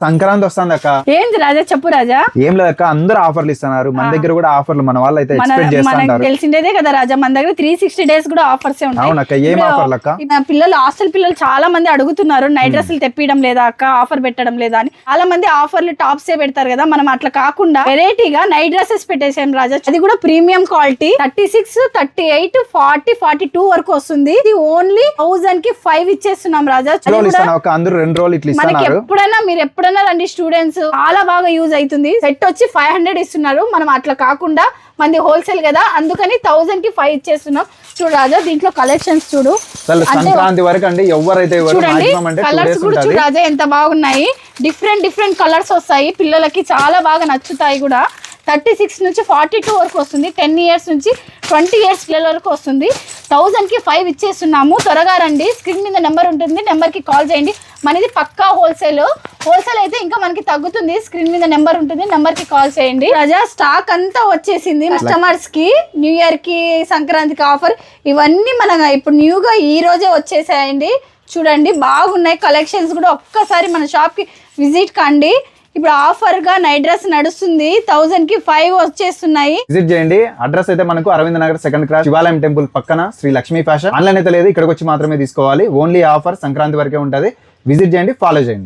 సంక్రాంతి వస్తుంది అక్క. ఏంది రాజా చెప్పు రాజా. ఏం లేదక్క, అందరూ ఆఫర్లు ఇస్తున్నారు. మన దగ్గర కూడా ఆఫర్లు మన వాళ్ళు అయితే ఎక్స్పెక్ట్ చేస్తుంటారు. తెలిసిందేదే కదా రాజా, మన దగ్గర 360 days కూడా ఆఫర్స్ ఉంటాయి. అవునక్క, ఏం ఆఫర్లు అక్క? పిల్లలు హాస్టల్ పిల్లలు చాలా మంది అడుగుతున్నారు, నైట్ డ్రెస్సులు తెప్పియడం లేదా అక్క, ఆఫర్ పెట్టడం లేదా అని. చాలా మంది ఆఫర్లు టాప్స్ ఏ పెడతారు కదా, మనం అట్లా కాకుండా వెరైటీగా నైట్ డ్రెస్సెస్ పెట్టేసాం రాజా. అది కూడా ప్రీమియం క్వాలిటీ. 36, 38, 40, 42 వరకు వస్తుంది. ఇది ఓన్లీ 1000 కి 5 ఇచ్చేస్తున్నాం రాజా. అందరూ 2 రోజులు ఇట్లా మనకి ఎప్పుడైనా మీరు ఎప్పుడైనా రండి, స్టూడెంట్స్ చాలా బాగా యూజ్ అవుతుంది. సెట్ వచ్చి 500 ఇస్తున్నారు, మనం అట్లా కాకుండా మంది హోల్సేల్ కదా, అందుకని 1000 కి 5 ఇచ్చేస్తున్నాం. చూడు రాజా, దీంట్లో కలెక్షన్స్ చూడు. సంక్రాంతి వరకు అండి, ఎవరైతే చూడండి కలర్స్ కూడా చూడు రాజా, ఎంత బాగున్నాయి. డిఫరెంట్ కలర్స్ వస్తాయి, పిల్లలకి చాలా బాగా నచ్చుతాయి కూడా. 36 నుంచి 42 వరకు వస్తుంది. 10 years నుంచి 20 years పిల్లల వరకు వస్తుంది. 1000 కి 5 ఇచ్చేస్తున్నాము. త్వరగా రండి, స్క్రీన్ మీద నెంబర్ ఉంటుంది, నెంబర్ కి కాల్ చేయండి. మనది పక్కా హోల్సేల్ అయితే ఇంకా మనకి తగ్గుతుంది. స్క్రీన్ మీద నెంబర్ ఉంటుంది, నెంబర్ కి కాల్ చేయండి. రాజా స్టాక్ అంతా వచ్చేసింది. కస్టమర్స్ కి న్యూ ఇయర్ కి సంక్రాంతికి ఆఫర్ ఇవన్నీ మన ఇప్పుడు న్యూగా ఈ రోజే వచ్చేసాయండి. చూడండి బాగున్నాయి కలెక్షన్స్ కూడా. ఒక్కసారి మన షాప్ కి విజిట్ కండి. ఇప్పుడు ఆఫర్ గా నైట్ డ్రెస్ నడుస్తుంది. 1000 కి 5 వచ్చేస్తున్నాయి. విజిట్ చేయండి. అడ్రస్ అయితే మనకు అరవింద్ నగర్ 2nd క్రాస్ శివాలయం టెంపుల్ పక్కన శ్రీ లక్ష్మీ ఫ్యాషన్. ఆన్లైన్ అయితే లేదు, ఇక్కడికి వచ్చి మాత్రమే తీసుకోవాలి. ఓన్లీ ఆఫర్ సంక్రాంతి వరకే ఉంటది. విజిట్ చేయండి, ఫాలో చేయండి.